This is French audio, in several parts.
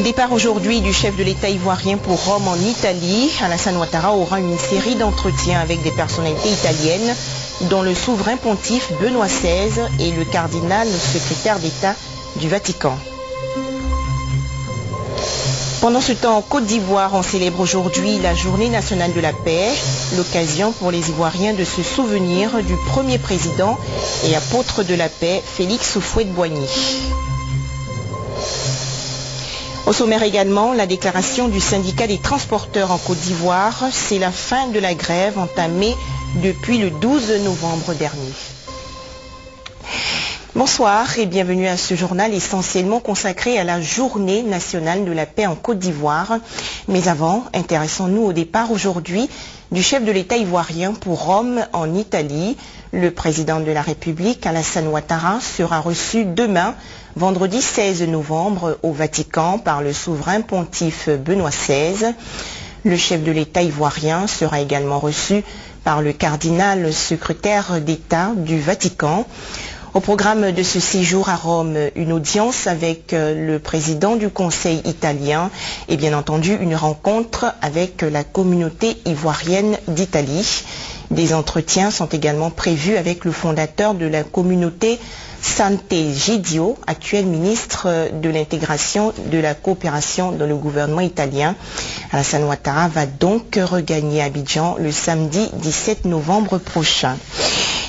départ aujourd'hui du chef de l'État ivoirien pour Rome en Italie, Alassane Ouattara aura une série d'entretiens avec des personnalités italiennes, dont le souverain pontife Benoît XVI et le cardinal secrétaire d'État du Vatican. Pendant ce temps, en Côte d'Ivoire, on célèbre aujourd'hui la Journée nationale de la paix, l'occasion pour les Ivoiriens de se souvenir du premier président et apôtre de la paix, Félix Houphouët-Boigny. Au sommaire également, la déclaration du syndicat des transporteurs en Côte d'Ivoire, c'est la fin de la grève entamée depuis le 12 novembre dernier. Bonsoir et bienvenue à ce journal essentiellement consacré à la Journée nationale de la paix en Côte d'Ivoire. Mais avant, intéressons-nous au départ aujourd'hui du chef de l'État ivoirien pour Rome en Italie. Le président de la République, Alassane Ouattara, sera reçu demain, vendredi 16 novembre, au Vatican par le souverain pontife Benoît XVI. Le chef de l'État ivoirien sera également reçu par le cardinal secrétaire d'État du Vatican. Au programme de ce séjour à Rome, une audience avec le président du Conseil italien et bien entendu une rencontre avec la communauté ivoirienne d'Italie. Des entretiens sont également prévus avec le fondateur de la communauté, Sant'Egidio, actuel ministre de l'intégration de la coopération dans le gouvernement italien. Alassane Ouattara va donc regagner Abidjan le samedi 17 novembre prochain.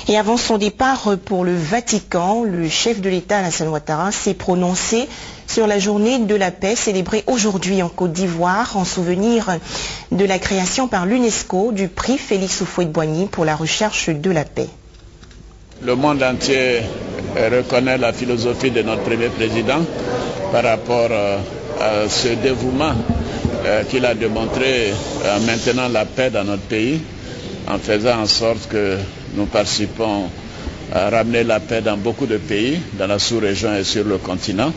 Et avant son départ pour le Vatican, le chef de l'État, Alassane Ouattara, s'est prononcé sur la journée de la paix célébrée aujourd'hui en Côte d'Ivoire en souvenir de la création par l'UNESCO du prix Félix Houphouët-Boigny pour la recherche de la paix. Le monde entier reconnaît la philosophie de notre premier président par rapport à ce dévouement qu'il a démontré en maintenant la paix dans notre pays, en faisant en sorte que nous participons à ramener la paix dans beaucoup de pays, dans la sous-région et sur le continent.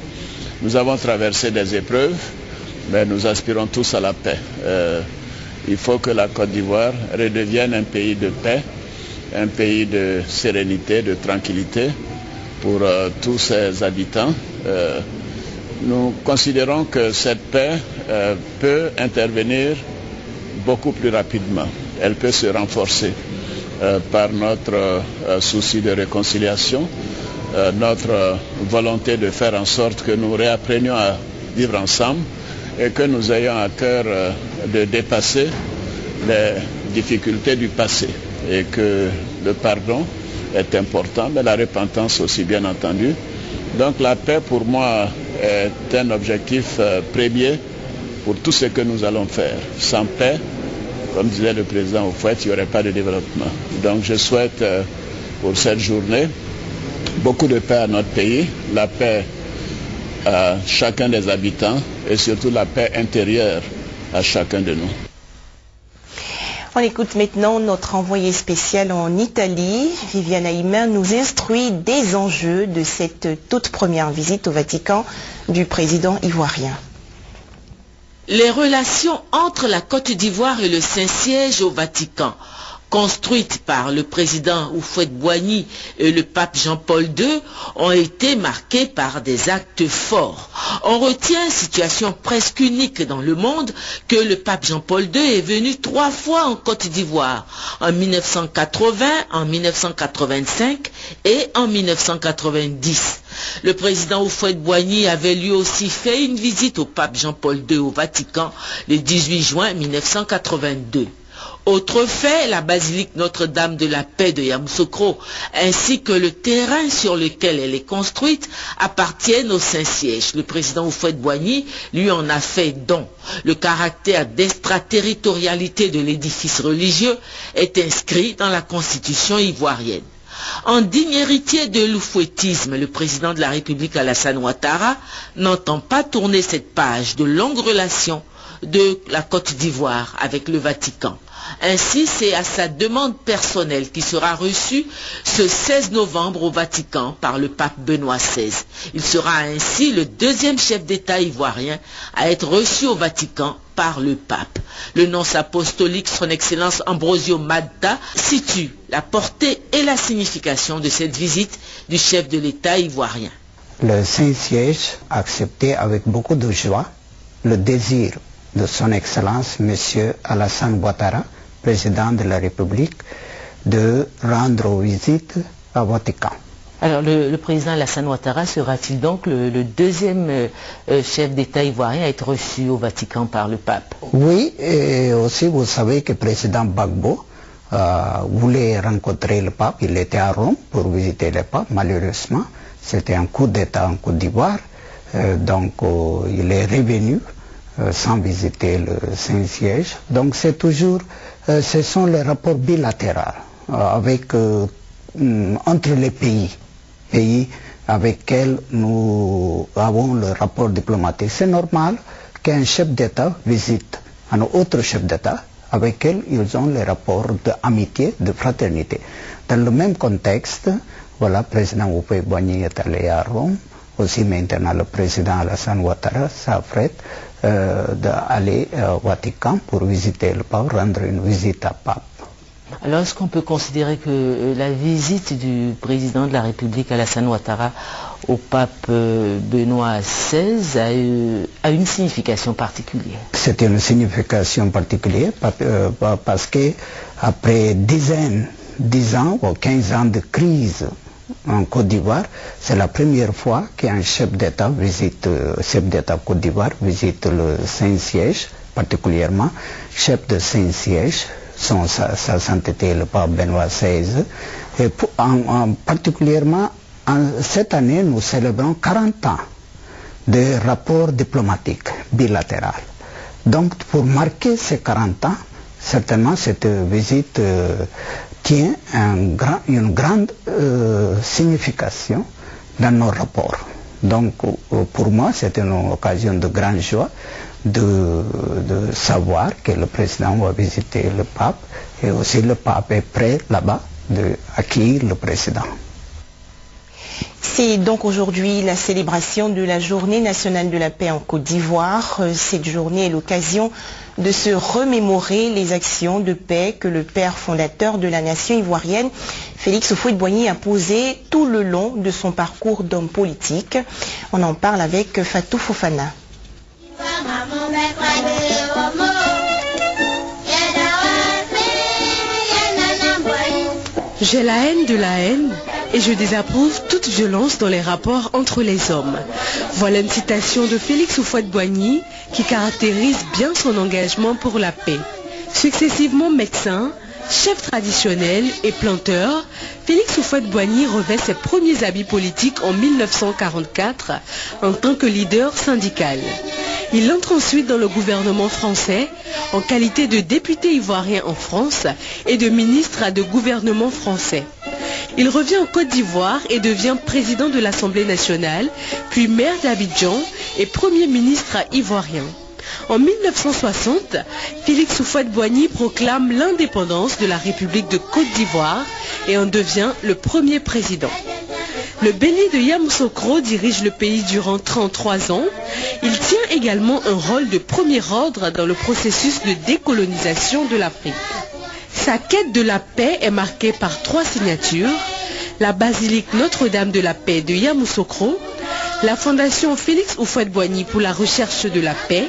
Nous avons traversé des épreuves, mais nous aspirons tous à la paix. Il faut que la Côte d'Ivoire redevienne un pays de paix, un pays de sérénité, de tranquillité pour tous ses habitants. Nous considérons que cette paix peut intervenir beaucoup plus rapidement. Elle peut se renforcer par notre souci de réconciliation, notre volonté de faire en sorte que nous réapprenions à vivre ensemble et que nous ayons à cœur de dépasser les difficultés du passé et que le pardon est important, mais la repentance aussi bien entendu. Donc la paix pour moi est un objectif premier pour tout ce que nous allons faire. Sans paix, comme disait le président Houphouët, il n'y aurait pas de développement. Donc je souhaite pour cette journée beaucoup de paix à notre pays, la paix à chacun des habitants et surtout la paix intérieure à chacun de nous. On écoute maintenant notre envoyé spécial en Italie. Viviane Haïmin nous instruit des enjeux de cette toute première visite au Vatican du président ivoirien. Les relations entre la Côte d'Ivoire et le Saint-Siège au Vatican, construites par le président Houphouët-Boigny et le pape Jean-Paul II, ont été marquées par des actes forts. On retient, situation presque unique dans le monde, que le pape Jean-Paul II est venu 3 fois en Côte d'Ivoire, en 1980, en 1985 et en 1990. Le président Houphouët-Boigny avait lui aussi fait une visite au pape Jean-Paul II au Vatican le 18 juin 1982. Autre fait, la basilique Notre-Dame de la Paix de Yamoussoukro, ainsi que le terrain sur lequel elle est construite, appartiennent au Saint-Siège. Le président Houphouët-Boigny lui en a fait don. Le caractère d'extraterritorialité de l'édifice religieux est inscrit dans la constitution ivoirienne. En digne héritier de l'oufouettisme, le président de la République Alassane Ouattara n'entend pas tourner cette page de longues relations de la Côte d'Ivoire avec le Vatican. Ainsi, c'est à sa demande personnelle qu'il sera reçu ce 16 novembre au Vatican par le pape Benoît XVI. Il sera ainsi le 2e chef d'État ivoirien à être reçu au Vatican par le pape. Le nonce apostolique, son Excellence Ambrosio Madda, situe la portée et la signification de cette visite du chef de l'État ivoirien. Le Saint-Siège a accepté avec beaucoup de joie le désir de son Excellence, M. Alassane Ouattara, président de la République, de rendre visite au Vatican. Alors le président Alassane Ouattara sera-t-il donc le deuxième chef d'État ivoirien à être reçu au Vatican par le pape? Oui, et aussi vous savez que le président Gbagbo voulait rencontrer le pape. Il était à Rome pour visiter le pape. Malheureusement, c'était un coup d'État en Côte d'Ivoire. Donc il est revenu sans visiter le Saint-Siège. Donc c'est toujours, ce sont les rapports bilatéraux avec, entre les pays avec lesquels nous avons le rapport diplomatique. C'est normal qu'un chef d'État visite un autre chef d'État avec lequel ils ont les rapports d'amitié, de fraternité. Dans le même contexte, voilà, le président Houphouët-Boigny est allé à Rome. Aussi maintenant le président Alassane Ouattara s'apprête d'aller au Vatican pour visiter le pape, rendre une visite à pape. Alors est-ce qu'on peut considérer que la visite du président de la République Alassane Ouattara au pape Benoît XVI a une signification particulière? C'est une signification particulière parce que après 10 ans ou 15 ans de crise en Côte d'Ivoire, c'est la première fois qu'un chef d'État Côte d'Ivoire visite le Saint-Siège, particulièrement chef de Saint-Siège, sa sainteté le pape Benoît XVI. Et particulièrement cette année, nous célébrons 40 ans de rapports diplomatiques bilatéraux. Donc pour marquer ces 40 ans, certainement cette visite tient une grande signification dans nos rapports. Donc pour moi, c'est une occasion de grande joie de savoir que le président va visiter le pape et aussi le pape est prêt là-bas d'accueillir le président. C'est donc aujourd'hui la célébration de la Journée nationale de la paix en Côte d'Ivoire. Cette journée est l'occasion de se remémorer les actions de paix que le père fondateur de la nation ivoirienne, Félix Houphouët-Boigny, a posées tout le long de son parcours d'homme politique. On en parle avec Fatou Fofana. J'ai la haine de la haine et je désapprouve toute violence dans les rapports entre les hommes. Voilà une citation de Félix Houphouët-Boigny qui caractérise bien son engagement pour la paix. Successivement médecin, chef traditionnel et planteur, Félix Houphouët-Boigny revêt ses premiers habits politiques en 1944 en tant que leader syndical. Il entre ensuite dans le gouvernement français en qualité de député ivoirien en France et de ministre de gouvernement français. Il revient en Côte d'Ivoire et devient président de l'Assemblée nationale, puis maire d'Abidjan et premier ministre ivoirien. En 1960, Félix Houphouët-Boigny proclame l'indépendance de la République de Côte d'Ivoire et en devient le premier président. Le béni de Yamoussoukro dirige le pays durant 33 ans. Il tient également un rôle de premier ordre dans le processus de décolonisation de l'Afrique. Sa quête de la paix est marquée par 3 signatures: la basilique Notre-Dame de la Paix de Yamoussoukro, la fondation Félix Houphouët-Boigny pour la recherche de la paix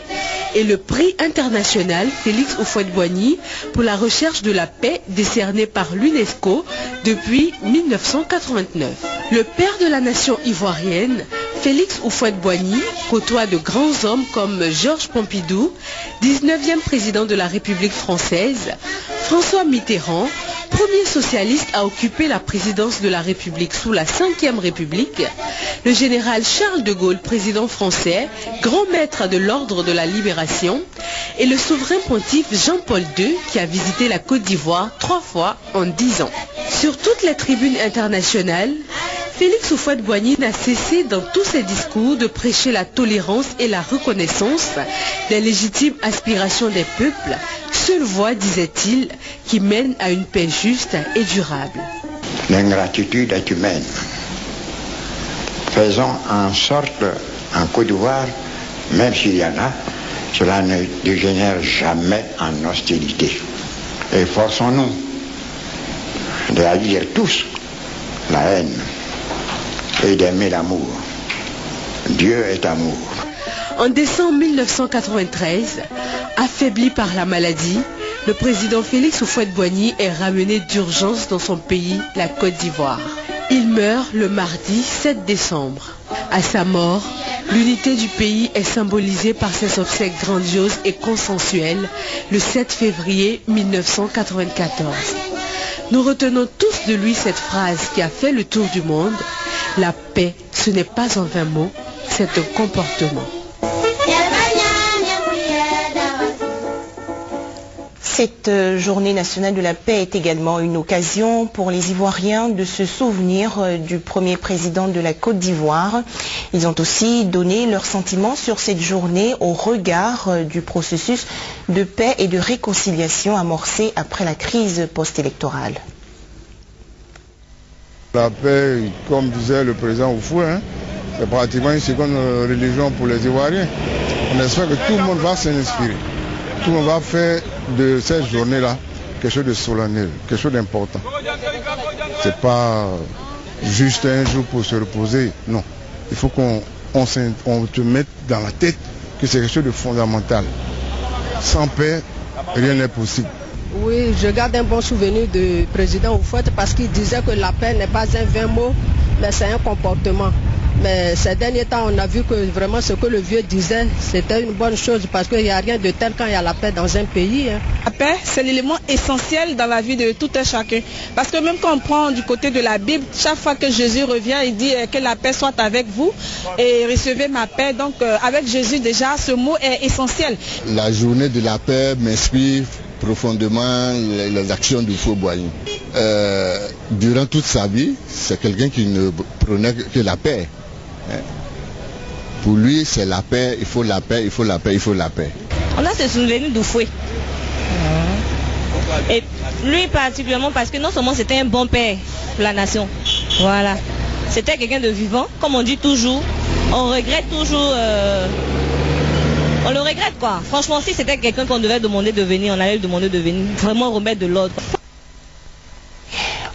et le prix international Félix Houphouët-Boigny pour la recherche de la paix décerné par l'UNESCO depuis 1989. Le père de la nation ivoirienne, Félix Houphouët-Boigny, côtoie de grands hommes comme Georges Pompidou, 19e président de la République française, François Mitterrand, premier socialiste à occuper la présidence de la République sous la 5e République, le général Charles de Gaulle, président français, grand maître de l'ordre de la libération, et le souverain pontife Jean-Paul II qui a visité la Côte d'Ivoire 3 fois en 10 ans. Sur toutes les tribunes internationales, Félix Houphouët-Boigny n'a cessé dans tous ses discours de prêcher la tolérance et la reconnaissance des légitimes aspirations des peuples, seule voie, disait-il, qui mène à une paix juste et durable. L'ingratitude est humaine. Faisons en sorte, en Côte d'Ivoire, même s'il y en a, cela ne dégénère jamais en hostilité. Et forçons-nous de haïr tous la haine et d'aimer l'amour. Dieu est amour. En décembre 1993, affaibli par la maladie, le président Félix Houphouët-Boigny est ramené d'urgence dans son pays, la Côte d'Ivoire. Il meurt le mardi 7 décembre. À sa mort, l'unité du pays est symbolisée par ses obsèques grandioses et consensuelles le 7 février 1994. Nous retenons tous de lui cette phrase qui a fait le tour du monde. La paix, ce n'est pas en vain mot, c'est un comportement. Cette journée nationale de la paix est également une occasion pour les Ivoiriens de se souvenir du premier président de la Côte d'Ivoire. Ils ont aussi donné leurs sentiments sur cette journée au regard du processus de paix et de réconciliation amorcé après la crise post-électorale. La paix, comme disait le président Houphouët, c'est pratiquement une seconde religion pour les Ivoiriens. On espère que tout le monde va s'en inspirer. Tout le monde va faire de cette journée-là quelque chose de solennel, quelque chose d'important. C'est pas juste un jour pour se reposer, non. Il faut qu'on te mette dans la tête que c'est quelque chose de fondamental. Sans paix, rien n'est possible. Oui, je garde un bon souvenir du président Houphouët parce qu'il disait que la paix n'est pas un vain mot, mais c'est un comportement. Mais ces derniers temps, on a vu que vraiment ce que le vieux disait, c'était une bonne chose parce qu'il n'y a rien de tel quand il y a la paix dans un pays. La paix, c'est l'élément essentiel dans la vie de tout un chacun. Parce que même quand on prend du côté de la Bible, chaque fois que Jésus revient, il dit que la paix soit avec vous et recevez ma paix. Donc avec Jésus déjà, ce mot est essentiel. La journée de la paix m'inspire profondément les actions du Houphouët-Boigny. Durant toute sa vie, c'est quelqu'un qui ne prenait que la paix. Pour lui, c'est la paix, il faut la paix, il faut la paix, il faut la paix. On a ce souvenir d'Houphouët. Et lui particulièrement parce que non seulement c'était un bon père pour la nation, voilà. C'était quelqu'un de vivant, comme on dit toujours. On regrette toujours... On le regrette quoi. Franchement, si c'était quelqu'un qu'on devait demander de venir, on allait lui demander de venir. Vraiment remettre de l'ordre.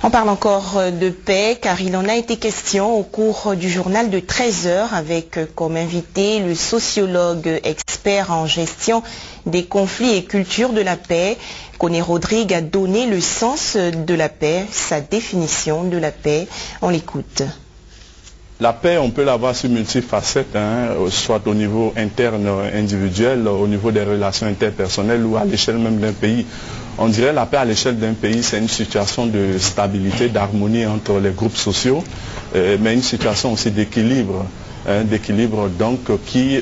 On parle encore de paix car il en a été question au cours du journal de 13h avec comme invité le sociologue expert en gestion des conflits et culture de la paix. Koné Rodrigue a donné le sens de la paix, sa définition de la paix. On l'écoute. La paix, on peut l'avoir sur multifacettes, soit au niveau interne, individuel, au niveau des relations interpersonnelles ou à l'échelle même d'un pays. On dirait la paix à l'échelle d'un pays, c'est une situation de stabilité, d'harmonie entre les groupes sociaux, mais une situation aussi d'équilibre, donc qui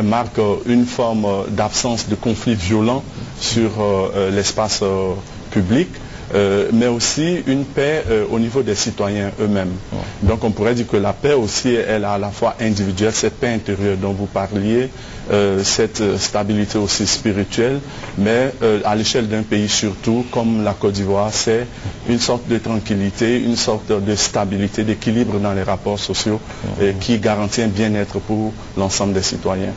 marque une forme d'absence de conflits violents sur l'espace public. Mais aussi une paix au niveau des citoyens eux-mêmes. Donc on pourrait dire que la paix aussi, elle est à la fois individuelle, cette paix intérieure dont vous parliez, cette stabilité aussi spirituelle, mais à l'échelle d'un pays surtout, comme la Côte d'Ivoire, c'est une sorte de tranquillité, une sorte de stabilité, d'équilibre dans les rapports sociaux qui garantit un bien-être pour l'ensemble des citoyens.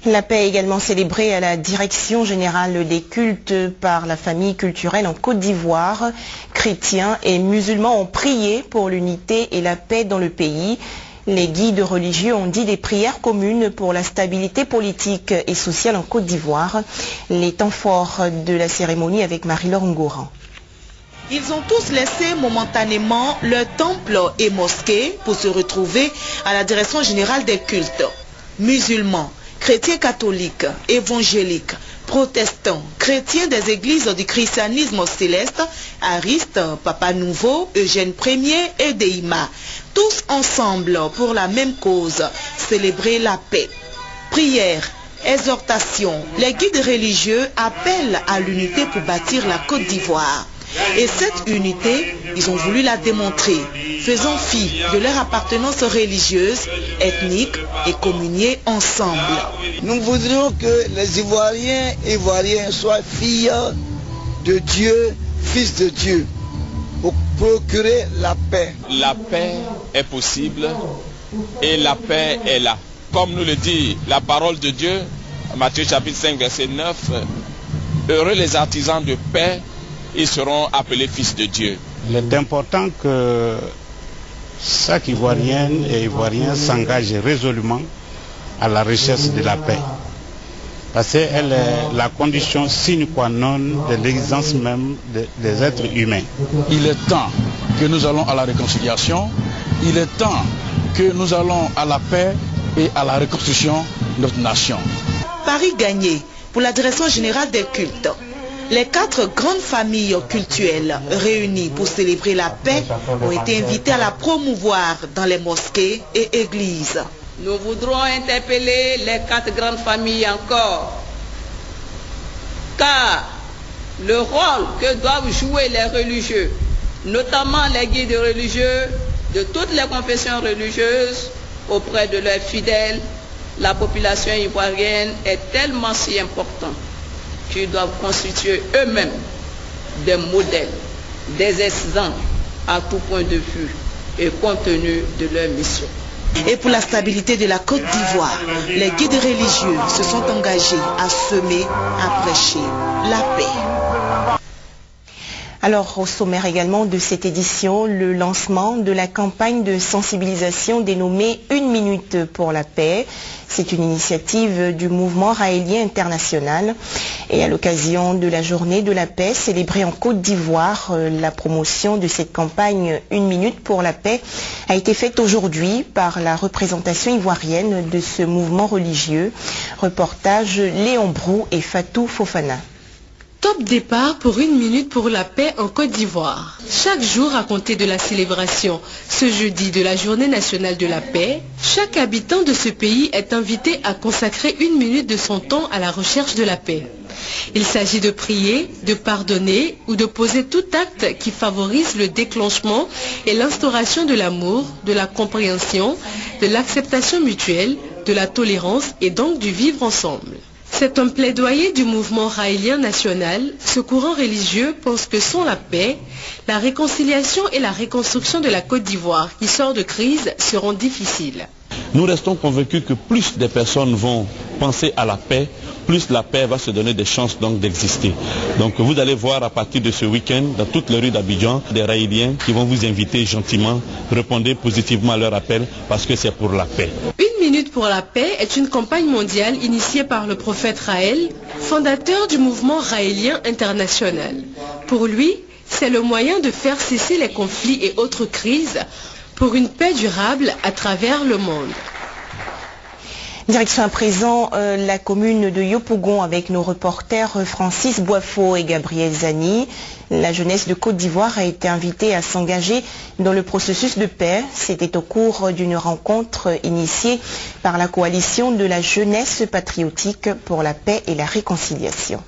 La paix est également célébrée à la Direction générale des cultes par la famille culturelle en Côte d'Ivoire. Chrétiens et musulmans ont prié pour l'unité et la paix dans le pays. Les guides religieux ont dit des prières communes pour la stabilité politique et sociale en Côte d'Ivoire. Les temps forts de la cérémonie avec Marie-Laure Ngouran. Ils ont tous laissé momentanément leur temple et mosquée pour se retrouver à la Direction générale des cultes. Musulmans, chrétiens catholiques, évangéliques, protestants, chrétiens des églises du christianisme céleste, Ariste, Papa Nouveau, Eugène Ier et Deima, tous ensemble pour la même cause, célébrer la paix. Prières, exhortations, les guides religieux appellent à l'unité pour bâtir la Côte d'Ivoire. Et cette unité, ils ont voulu la démontrer, faisant fi de leur appartenance religieuse, ethnique et communier ensemble. Nous voudrions que les Ivoiriens soient filles de Dieu, fils de Dieu, pour procurer la paix. La paix est possible et la paix est là. Comme nous le dit la parole de Dieu, Matthieu chapitre 5, verset 9, heureux les artisans de paix, ils seront appelés fils de Dieu. Il est important que Chaque Ivoirienne et Ivoirien s'engage résolument à la recherche de la paix. Parce qu'elle est la condition sine qua non de l'existence même des êtres humains. Il est temps que nous allons à la réconciliation, il est temps que nous allons à la paix et à la reconstruction de notre nation. Paris gagné pour la direction générale des cultes. Les 4 grandes familles cultuelles réunies pour célébrer la paix ont été invitées à la promouvoir dans les mosquées et églises. Nous voudrons interpeller les 4 grandes familles encore, car le rôle que doivent jouer les religieux, notamment les guides religieux de toutes les confessions religieuses auprès de leurs fidèles, la population ivoirienne est tellement si importante qu'ils doivent constituer eux-mêmes des modèles, des exemples à tout point de vue et compte tenu de leur mission. Et pour la stabilité de la Côte d'Ivoire, les guides religieux se sont engagés à semer, à prêcher la paix. Alors, au sommaire également de cette édition, le lancement de la campagne de sensibilisation dénommée « Une minute pour la paix ». C'est une initiative du mouvement raélien international. Et à l'occasion de la journée de la paix célébrée en Côte d'Ivoire, la promotion de cette campagne « Une minute pour la paix » a été faite aujourd'hui par la représentation ivoirienne de ce mouvement religieux. Reportage Léon Brou et Fatou Fofana. Top départ pour 1 minute pour la paix en Côte d'Ivoire. Chaque jour à compter de la célébration, ce jeudi de la journée nationale de la paix, chaque habitant de ce pays est invité à consacrer 1 minute de son temps à la recherche de la paix. Il s'agit de prier, de pardonner ou de poser tout acte qui favorise le déclenchement et l'instauration de l'amour, de la compréhension, de l'acceptation mutuelle, de la tolérance et donc du vivre ensemble. C'est un plaidoyer du mouvement raélien national. Ce courant religieux pense que sans la paix, la réconciliation et la reconstruction de la Côte d'Ivoire qui sort de crise seront difficiles. Nous restons convaincus que plus des personnes vont penser à la paix, plus la paix va se donner des chances donc d'exister. Donc vous allez voir à partir de ce week-end, dans toutes les rues d'Abidjan, des Raéliens qui vont vous inviter gentiment, répondez positivement à leur appel parce que c'est pour la paix. 1 minute pour la paix est une campagne mondiale initiée par le prophète Raël, fondateur du mouvement raélien international. Pour lui, c'est le moyen de faire cesser les conflits et autres crises pour une paix durable à travers le monde. Direction à présent la commune de Yopougon avec nos reporters Francis Boifo et Gabriel Zani. La jeunesse de Côte d'Ivoire a été invitée à s'engager dans le processus de paix. C'était au cours d'une rencontre initiée par la coalition de la jeunesse patriotique pour la paix et la réconciliation.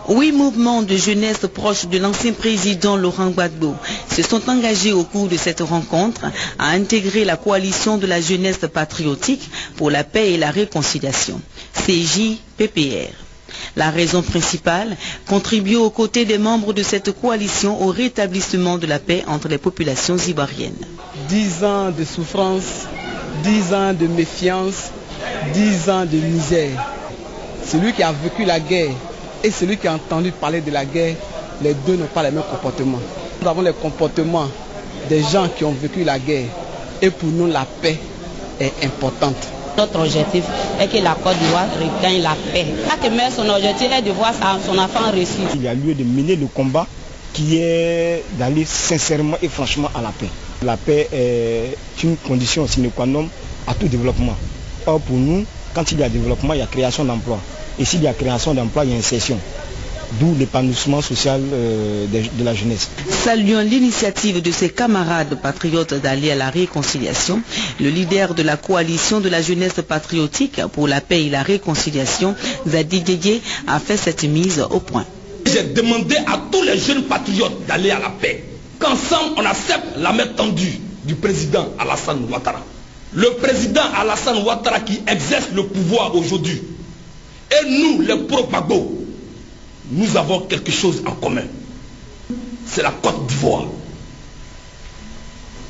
8 mouvements de jeunesse proches de l'ancien président Laurent Gbagbo se sont engagés au cours de cette rencontre à intégrer la coalition de la jeunesse patriotique pour la paix et la réconciliation, CJPPR. La raison principale, contribuer aux côtés des membres de cette coalition au rétablissement de la paix entre les populations ivoiriennes. 10 ans de souffrance, 10 ans de méfiance, 10 ans de misère. Celui qui a vécu la guerre et celui qui a entendu parler de la guerre, les deux n'ont pas les mêmes comportements. Nous avons les comportements des gens qui ont vécu la guerre et pour nous la paix est importante. Notre objectif est que la Côte d'Ivoire regagne la paix. Chaque mère, son objectif est de voir son enfant réussir. Il y a lieu de mener le combat qui est d'aller sincèrement et franchement à la paix. La paix est une condition sine qua non à tout développement. Or pour nous, quand il y a développement, il y a création d'emplois. Et s'il y a création d'emplois, il y a insertion. D'où l'épanouissement social de la jeunesse. Saluant l'initiative de ses camarades patriotes d'aller à la réconciliation, le leader de la coalition de la jeunesse patriotique pour la paix et la réconciliation, Zadi Didier, a fait cette mise au point. J'ai demandé à tous les jeunes patriotes d'aller à la paix. Qu'ensemble on accepte la main tendue du président Alassane Ouattara. Le président Alassane Ouattara qui exerce le pouvoir aujourd'hui. Et nous, les pro-Gbagbo, nous avons quelque chose en commun. C'est la Côte d'Ivoire.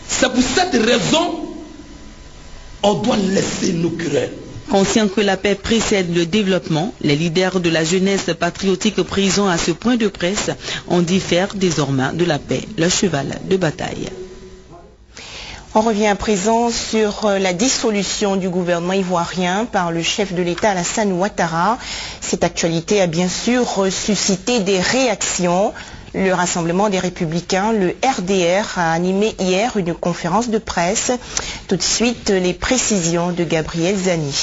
C'est pour cette raison on doit laisser nos querelles. Conscient que la paix précède le développement, les leaders de la jeunesse patriotique présents à ce point de presse ont dit faire désormais de la paix le cheval de bataille. On revient à présent sur la dissolution du gouvernement ivoirien par le chef de l'État Alassane Ouattara. Cette actualité a bien sûr suscité des réactions. Le Rassemblement des Républicains, le RDR, a animé hier une conférence de presse. Tout de suite, les précisions de Gabriel Zani.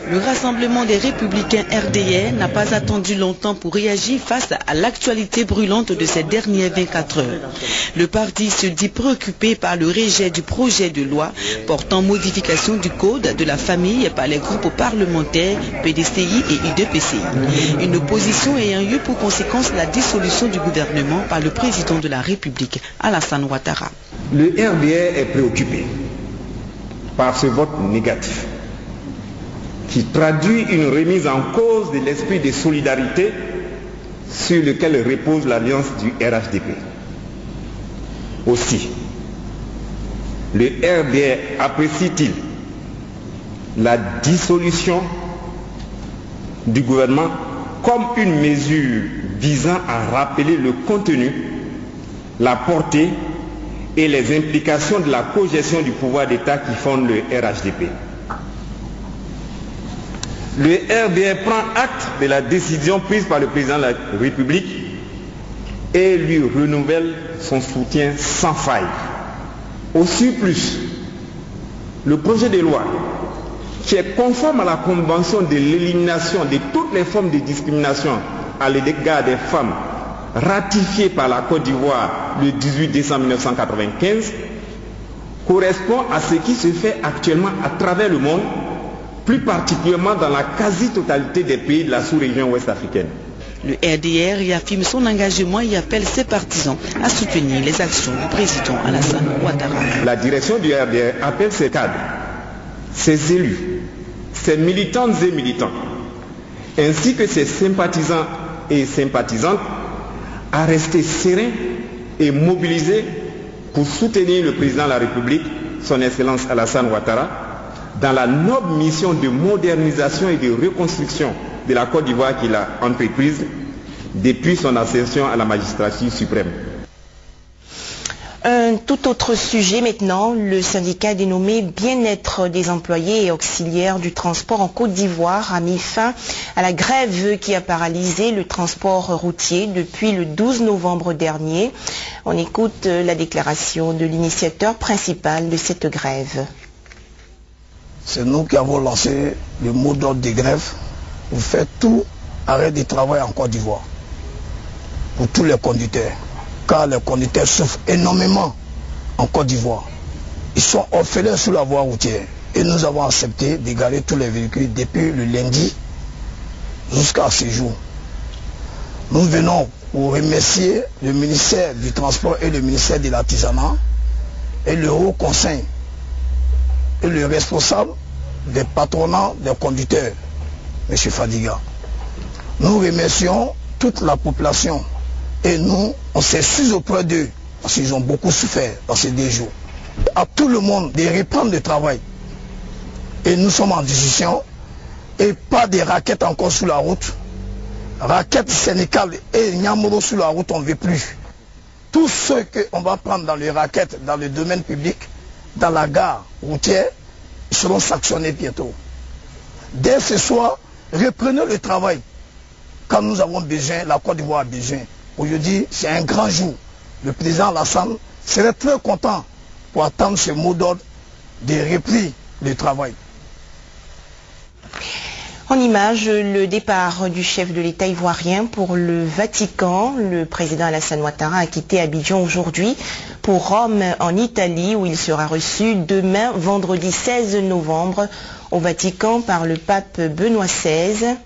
Le Rassemblement des Républicains RDR n'a pas attendu longtemps pour réagir face à l'actualité brûlante de ces dernières 24 heures. Le parti se dit préoccupé par le rejet du projet de loi portant modification du code de la famille par les groupes parlementaires PDCI et UDPCI. Une opposition ayant eu pour conséquence la dissolution du gouvernement par le président de la République, Alassane Ouattara. Le RDR est préoccupé par ce vote négatif qui traduit une remise en cause de l'esprit de solidarité sur lequel repose l'alliance du RHDP. Aussi, le RDR apprécie-t-il la dissolution du gouvernement comme une mesure visant à rappeler le contenu, la portée et les implications de la cogestion du pouvoir d'État qui fonde le RHDP. Le RDR prend acte de la décision prise par le président de la République et lui renouvelle son soutien sans faille. Au surplus, le projet de loi, qui est conforme à la Convention de l'élimination de toutes les formes de discrimination à l'égard des femmes, ratifiée par la Côte d'Ivoire le 18 décembre 1995, correspond à ce qui se fait actuellement à travers le monde, plus particulièrement dans la quasi-totalité des pays de la sous-région ouest-africaine. Le RDR réaffirme son engagement et appelle ses partisans à soutenir les actions du président Alassane Ouattara. La direction du RDR appelle ses cadres, ses élus, ses militantes et militants, ainsi que ses sympathisants et sympathisantes à rester sereins et mobilisés pour soutenir le président de la République, son Excellence Alassane Ouattara, dans la noble mission de modernisation et de reconstruction de la Côte d'Ivoire qu'il a entreprise depuis son ascension à la magistrature suprême. Un tout autre sujet maintenant, le syndicat dénommé Bien-être des employés et auxiliaires du transport en Côte d'Ivoire a mis fin à la grève qui a paralysé le transport routier depuis le 12 novembre dernier. On écoute la déclaration de l'initiateur principal de cette grève. C'est nous qui avons lancé le mot d'ordre de grève pour faire tout arrêt de travail en Côte d'Ivoire pour tous les conducteurs. Car les conducteurs souffrent énormément en Côte d'Ivoire. Ils sont orphelins sur la voie routière. Et nous avons accepté d'égarer tous les véhicules depuis le lundi jusqu'à ce jour. Nous venons pour remercier le ministère du Transport et le ministère de l'Artisanat et le Haut Conseil et le responsable des patronats des conducteurs, M. Fadiga. Nous remercions toute la population et nous, on s'excuse auprès d'eux parce qu'ils ont beaucoup souffert dans ces 2 jours. À tout le monde de reprendre le travail. Et nous sommes en discussion et pas de raquettes encore sur la route. Raquettes syndicales et Nyamoro sur la route, on ne veut plus. Tous ceux qu'on va prendre dans les raquettes, dans le domaine public, dans la gare routière, ils seront sanctionnés bientôt. Dès ce soir, reprenez le travail. Quand nous avons besoin, la Côte d'Ivoire a besoin. Aujourd'hui, c'est un grand jour. Le président Alassane serait très content pour attendre ce mot d'ordre de repris le travail. En image, le départ du chef de l'État ivoirien pour le Vatican. Le président Alassane Ouattara a quitté Abidjan aujourd'hui pour Rome en Italie où il sera reçu demain, vendredi 16 novembre, au Vatican par le pape Benoît XVI.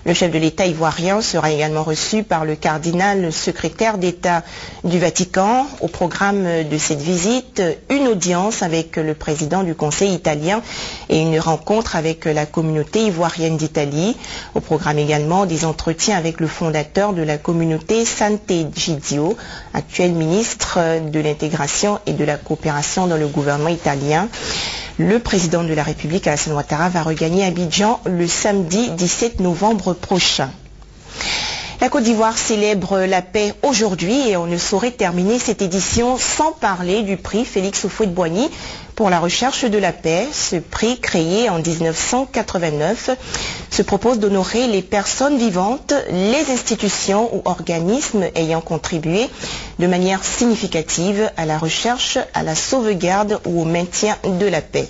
Le chef de l'État ivoirien sera également reçu par le cardinal secrétaire d'État du Vatican. Au programme de cette visite, une audience avec le président du Conseil italien et une rencontre avec la communauté ivoirienne d'Italie. Au programme également des entretiens avec le fondateur de la communauté Sant'Egidio, actuel ministre de l'intégration et de la coopération dans le gouvernement italien. Le président de la République, Alassane Ouattara, va regagner Abidjan le samedi 17 novembre prochain. La Côte d'Ivoire célèbre la paix aujourd'hui et on ne saurait terminer cette édition sans parler du prix Félix Houphouët-Boigny pour la recherche de la paix. Ce prix, créé en 1989, se propose d'honorer les personnes vivantes, les institutions ou organismes ayant contribué de manière significative à la recherche, à la sauvegarde ou au maintien de la paix.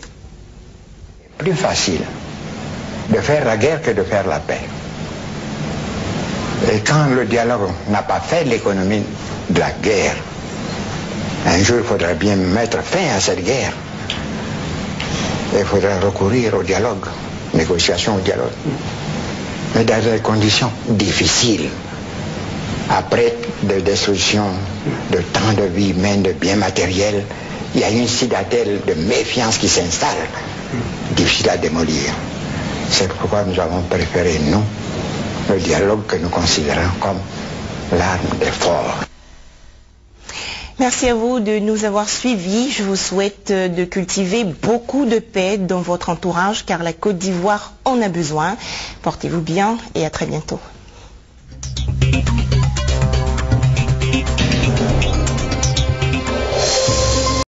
Plus facile de faire la guerre que de faire la paix. Et quand le dialogue n'a pas fait l'économie de la guerre, un jour il faudra bien mettre fin à cette guerre. Il faudra recourir au dialogue, négociation au dialogue. Mais dans des conditions difficiles. Après des destructions de tant de vies humaines, de biens matériels, il y a une citadelle de méfiance qui s'installe, difficile à démolir. C'est pourquoi nous avons préféré, nous, le dialogue que nous considérons comme l'arme des forts. Merci à vous de nous avoir suivis. Je vous souhaite de cultiver beaucoup de paix dans votre entourage car la Côte d'Ivoire en a besoin. Portez-vous bien et à très bientôt.